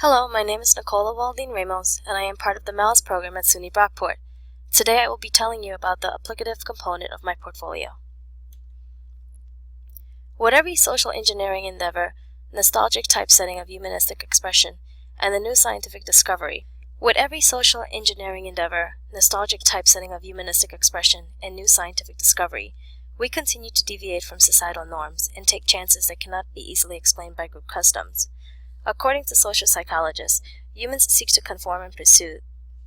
Hello, my name is Nichola Ramos, and I am part of the MALS program at SUNY Brockport. Today I will be telling you about the applicative component of my portfolio. With every social engineering endeavor, nostalgic typesetting of humanistic expression, and the new scientific discovery, we continue to deviate from societal norms and take chances that cannot be easily explained by group customs. According to social psychologists, humans seek to conform and pursue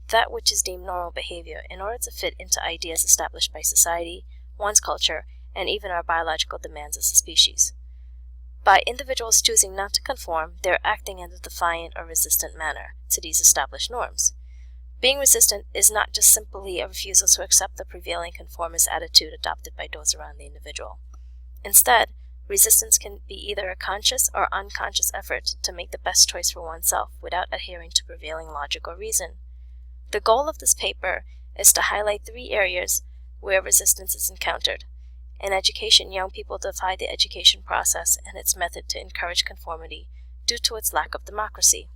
that which is deemed normal behavior in order to fit into ideas established by society, one's culture, and even our biological demands as a species. By individuals choosing not to conform, they are acting in a defiant or resistant manner to these established norms. Being resistant is not just simply a refusal to accept the prevailing conformist attitude adopted by those around the individual. Instead, resistance can be either a conscious or unconscious effort to make the best choice for oneself without adhering to prevailing logic or reason. The goal of this paper is to highlight 3 areas where resistance is encountered. In education, young people defy the education process and its method to encourage conformity due to its lack of democracy.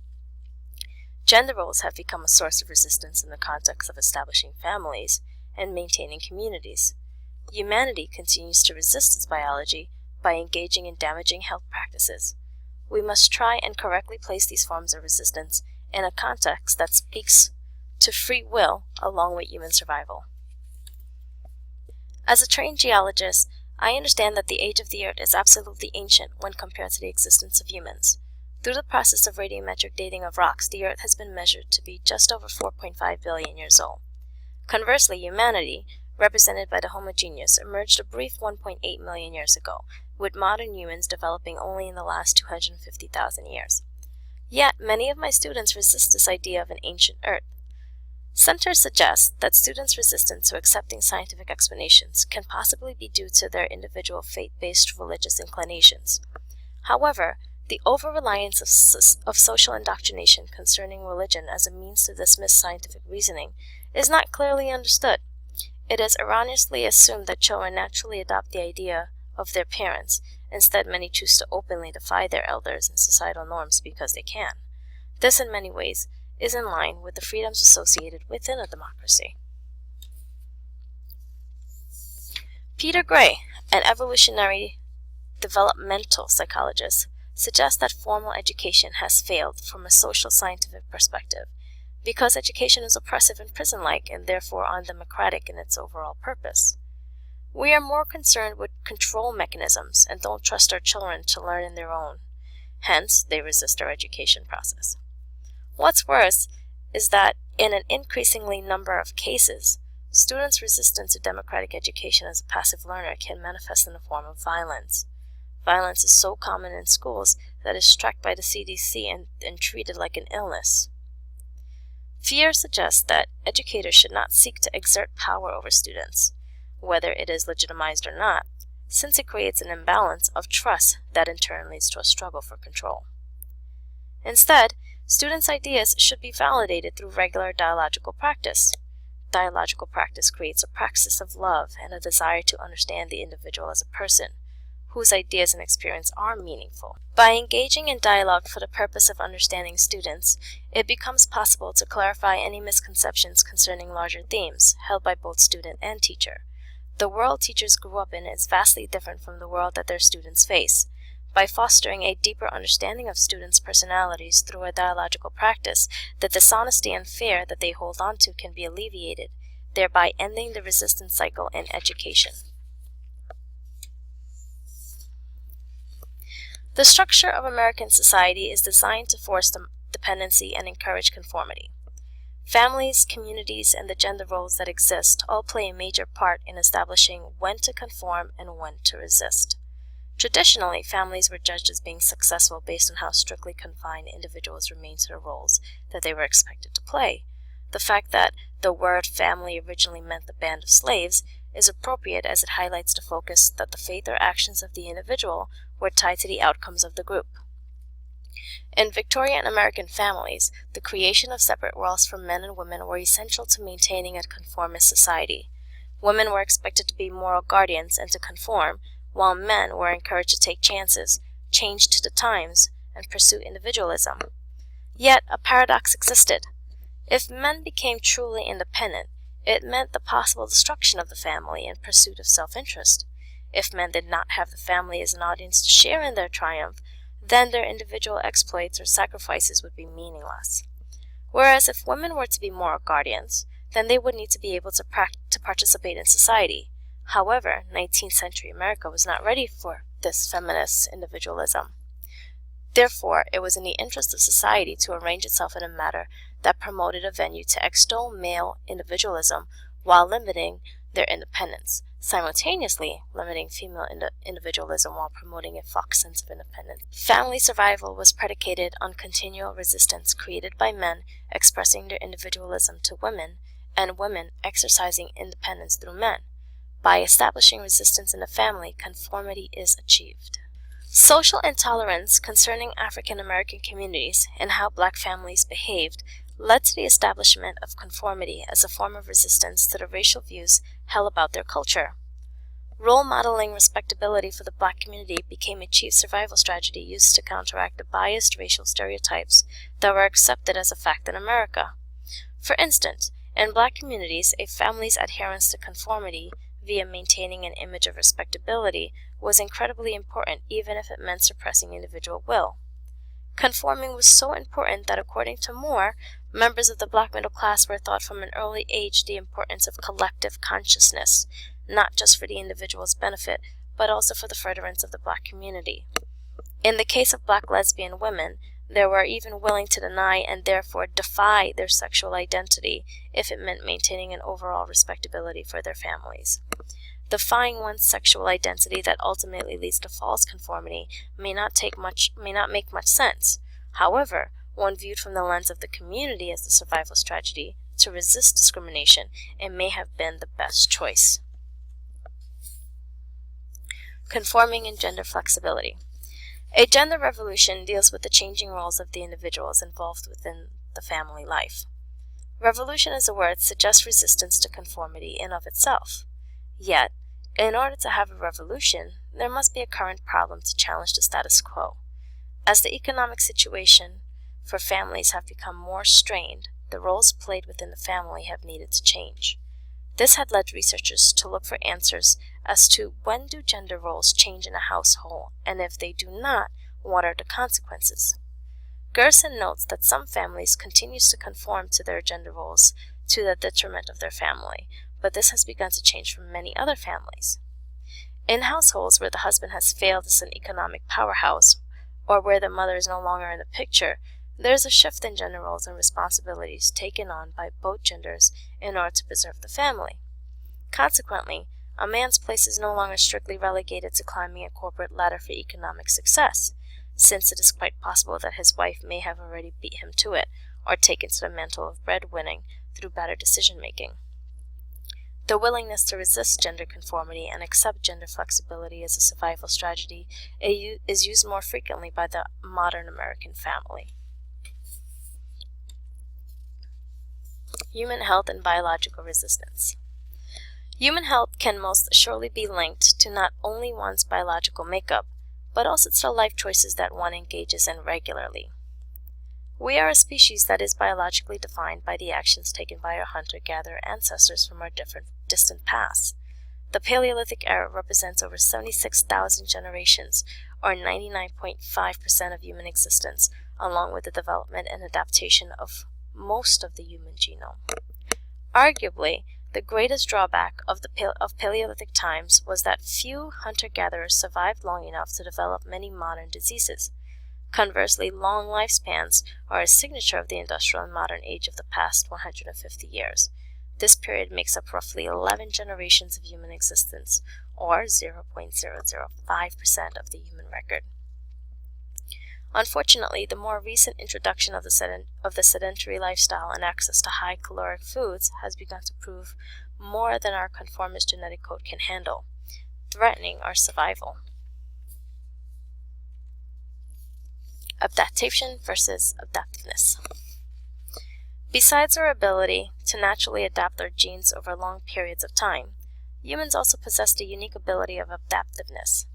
Gender roles have become a source of resistance in the context of establishing families and maintaining communities. Humanity continues to resist its biology by engaging in damaging health practices. We must try and correctly place these forms of resistance in a context that speaks to free will along with human survival. As a trained geologist, I understand that the age of the Earth is absolutely ancient when compared to the existence of humans. Through the process of radiometric dating of rocks, the Earth has been measured to be just over 4.5 billion years old. Conversely, humanity, represented by the Homo genius, emerged a brief 1.8 million years ago, with modern humans developing only in the last 250,000 years. Yet, many of my students resist this idea of an ancient Earth. Centers suggest that students' resistance to accepting scientific explanations can possibly be due to their individual faith-based religious inclinations. However, the over-reliance of social indoctrination concerning religion as a means to dismiss scientific reasoning is not clearly understood. It is erroneously assumed that children naturally adopt the idea of their parents. Instead, many choose to openly defy their elders and societal norms because they can. This, in many ways, is in line with the freedoms associated within a democracy. Peter Gray, an evolutionary developmental psychologist, suggests that formal education has failed from a social scientific perspective because education is oppressive and prison-like and therefore undemocratic in its overall purpose. We are more concerned with control mechanisms and don't trust our children to learn on their own. Hence, they resist our education process. What's worse is that in an increasingly number of cases, students' resistance to democratic education as a passive learner can manifest in the form of violence. Violence is so common in schools that it is tracked by the CDC and treated like an illness. Fear suggests that educators should not seek to exert power over students, whether it is legitimized or not, since it creates an imbalance of trust that in turn leads to a struggle for control. Instead, students' ideas should be validated through regular dialogical practice. Dialogical practice creates a praxis of love and a desire to understand the individual as a person, whose ideas and experience are meaningful. By engaging in dialogue for the purpose of understanding students, it becomes possible to clarify any misconceptions concerning larger themes held by both student and teacher. The world teachers grew up in is vastly different from the world that their students face. By fostering a deeper understanding of students' personalities through a dialogical practice, the dishonesty and fear that they hold on to can be alleviated, thereby ending the resistance cycle in education. The structure of American society is designed to force dependency and encourage conformity. Families, communities, and the gender roles that exist all play a major part in establishing when to conform and when to resist. Traditionally, families were judged as being successful based on how strictly confined individuals remained to the roles that they were expected to play. The fact that the word family originally meant the band of slaves is appropriate as it highlights the focus that the faith or actions of the individual were tied to the outcomes of the group. In Victorian American families, the creation of separate roles for men and women were essential to maintaining a conformist society. Women were expected to be moral guardians and to conform, while men were encouraged to take chances, change to the times, and pursue individualism. Yet a paradox existed. If men became truly independent, it meant the possible destruction of the family in pursuit of self-interest. If men did not have the family as an audience to share in their triumph, then their individual exploits or sacrifices would be meaningless. Whereas if women were to be moral guardians, then they would need to be able to participate in society. However, 19th century America was not ready for this feminist individualism. Therefore, it was in the interest of society to arrange itself in a manner that promoted a venue to extol male individualism while limiting their independence, simultaneously limiting female individualism while promoting a false sense of independence. Family survival was predicated on continual resistance created by men expressing their individualism to women, and women exercising independence through men. By establishing resistance in the family, conformity is achieved. Social intolerance concerning African American communities and how black families behaved led to the establishment of conformity as a form of resistance to the racial views held about their culture. Role modeling respectability for the black community became a chief survival strategy used to counteract the biased racial stereotypes that were accepted as a fact in America. For instance, in black communities, a family's adherence to conformity via maintaining an image of respectability was incredibly important, even if it meant suppressing individual will. Conforming was so important that, according to Moore, members of the black middle class were taught from an early age the importance of collective consciousness, not just for the individual's benefit, but also for the furtherance of the black community. In the case of black lesbian women, they were even willing to deny and therefore defy their sexual identity if it meant maintaining an overall respectability for their families. Defying one's sexual identity that ultimately leads to false conformity may not make much sense. However, when viewed from the lens of the community as the survival strategy to resist discrimination, it may have been the best choice. Conforming and gender flexibility. A gender revolution deals with the changing roles of the individuals involved within the family life. Revolution as a word suggests resistance to conformity in of itself. Yet, in order to have a revolution, there must be a current problem to challenge the status quo. As the economic situation for families have become more strained, the roles played within the family have needed to change. This had led researchers to look for answers as to when do gender roles change in a household, and if they do not, what are the consequences? Gerson notes that some families continue to conform to their gender roles to the detriment of their family, but this has begun to change for many other families. In households where the husband has failed as an economic powerhouse, or where the mother is no longer in the picture, there is a shift in gender roles and responsibilities taken on by both genders in order to preserve the family. Consequently, a man's place is no longer strictly relegated to climbing a corporate ladder for economic success, since it is quite possible that his wife may have already beat him to it, or taken to the mantle of breadwinning through better decision-making. The willingness to resist gender conformity and accept gender flexibility as a survival strategy is used more frequently by the modern American family. Human health and biological resistance. Human health can most surely be linked to not only one's biological makeup, but also to the life choices that one engages in regularly. We are a species that is biologically defined by the actions taken by our hunter-gatherer ancestors from our distant past. The Paleolithic era represents over 76,000 generations, or 99.5% of human existence, along with the development and adaptation of most of the human genome. Arguably, the greatest drawback of Paleolithic times was that few hunter-gatherers survived long enough to develop many modern diseases. Conversely, long lifespans are a signature of the industrial and modern age of the past 150 years. This period makes up roughly 11 generations of human existence, or 0.005% of the human record. Unfortunately, the more recent introduction of the sedentary lifestyle and access to high-caloric foods has begun to prove more than our conformist genetic code can handle, threatening our survival. Adaptation versus adaptiveness. Besides our ability to naturally adapt our genes over long periods of time, humans also possess the unique ability of adaptiveness.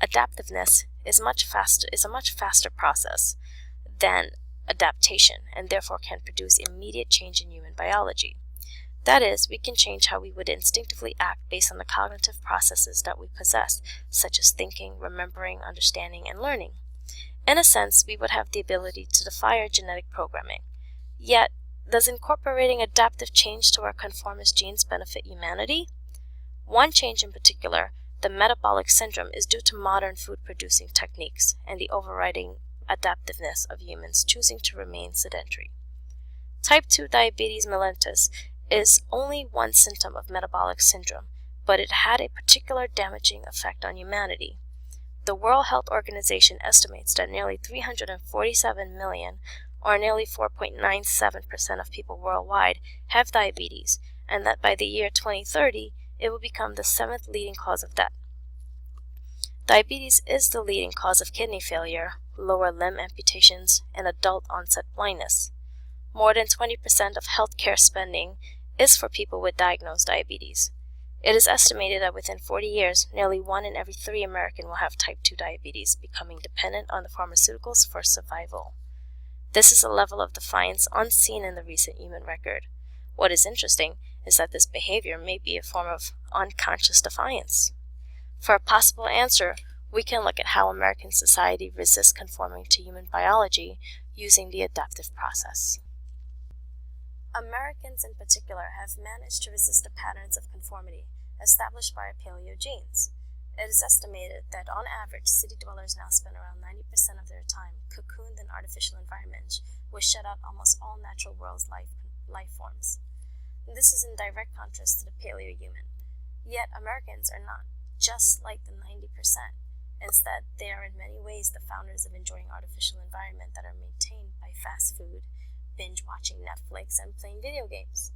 Adaptiveness is a much faster process than adaptation and therefore can produce immediate change in human biology. That is, we can change how we would instinctively act based on the cognitive processes that we possess, such as thinking, remembering, understanding, and learning. In a sense, we would have the ability to defy our genetic programming. Yet, does incorporating adaptive change to our conformist genes benefit humanity? One change in particular, the metabolic syndrome, is due to modern food-producing techniques and the overriding adaptiveness of humans choosing to remain sedentary. Type 2 diabetes mellitus is only one symptom of metabolic syndrome, but it had a particular damaging effect on humanity. The World Health Organization estimates that nearly 347 million, or nearly 4.97% of people worldwide, have diabetes, and that by the year 2030, it will become the 7th leading cause of death. Diabetes is the leading cause of kidney failure, lower limb amputations, and adult-onset blindness. More than 20% of healthcare spending is for people with diagnosed diabetes. It is estimated that within 40 years, nearly 1 in every 3 Americans will have type 2 diabetes, becoming dependent on the pharmaceuticals for survival. This is a level of defiance unseen in the recent human record. What is interesting is that this behavior may be a form of unconscious defiance. For a possible answer, we can look at how American society resists conforming to human biology using the adaptive process. Americans in particular have managed to resist the patterns of conformity established by our paleo genes. It is estimated that on average, city dwellers now spend around 90% of their time cocooned in artificial environments, which shut out almost all natural world's life forms. This is in direct contrast to the paleo-human. Yet Americans are not just like the 90%. Instead, they are in many ways the founders of enjoying artificial environment that are maintained by fast food, binge-watching Netflix, and playing video games.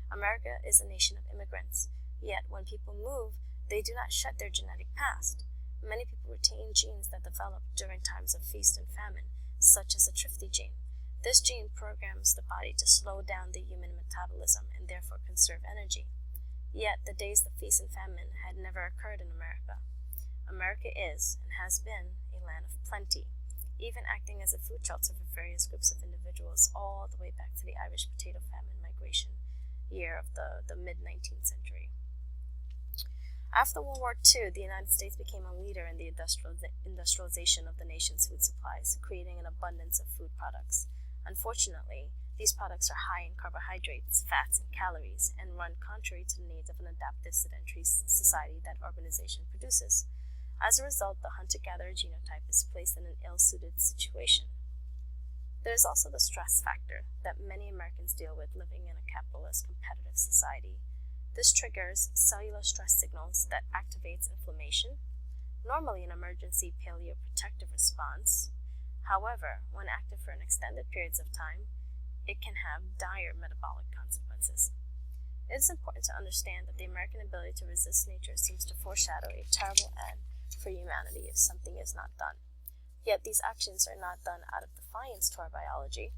America is a nation of immigrants, yet when people move, they do not shed their genetic past. Many people retain genes that developed during times of feast and famine, such as the thrifty gene. This gene programs the body to slow down the human metabolism and therefore conserve energy. Yet the days of feast and famine had never occurred in America. America is, and has been, a land of plenty, even acting as a food shelter for various groups of individuals all the way back to the Irish potato famine migration year of the mid-19th century. After World War II, the United States became a leader in the industrialization of the nation's food supplies, creating an abundance of food products. Unfortunately, these products are high in carbohydrates, fats, and calories, and run contrary to the needs of an adaptive sedentary society that urbanization produces. As a result, the hunter-gatherer genotype is placed in an ill-suited situation. There is also the stress factor that many Americans deal with living in a capitalist competitive society. This triggers cellular stress signals that activates inflammation, normally an emergency paleoprotective response. However, when active for an extended periods of time, it can have dire metabolic consequences. It is important to understand that the American ability to resist nature seems to foreshadow a terrible end for humanity if something is not done. Yet these actions are not done out of defiance to our biology.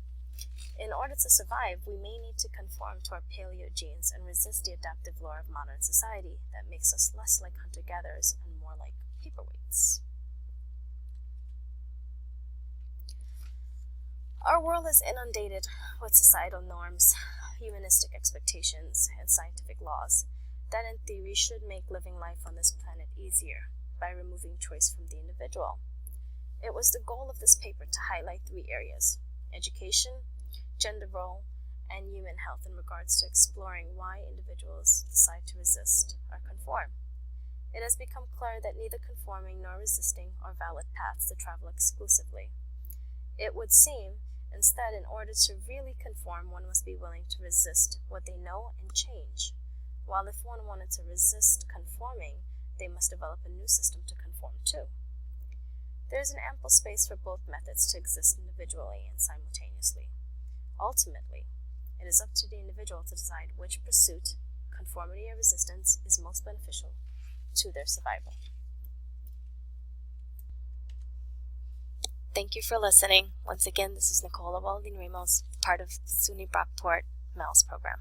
In order to survive, we may need to conform to our paleo genes and resist the adaptive lore of modern society that makes us less like hunter-gatherers and more like paperweights. Our world is inundated with societal norms, humanistic expectations, and scientific laws that in theory should make living life on this planet easier by removing choice from the individual. It was the goal of this paper to highlight 3 areas: education, gender role, and human health in regards to exploring why individuals decide to resist or conform. It has become clear that neither conforming nor resisting are valid paths to travel exclusively. It would seem, instead, in order to really conform, one must be willing to resist what they know and change, while if one wanted to resist conforming, they must develop a new system to conform to. There is an ample space for both methods to exist individually and simultaneously. Ultimately, it is up to the individual to decide which pursuit, conformity or resistance, is most beneficial to their survival. Thank you for listening. Once again, this is Nichola Ramos, part of SUNY Brockport MELS program.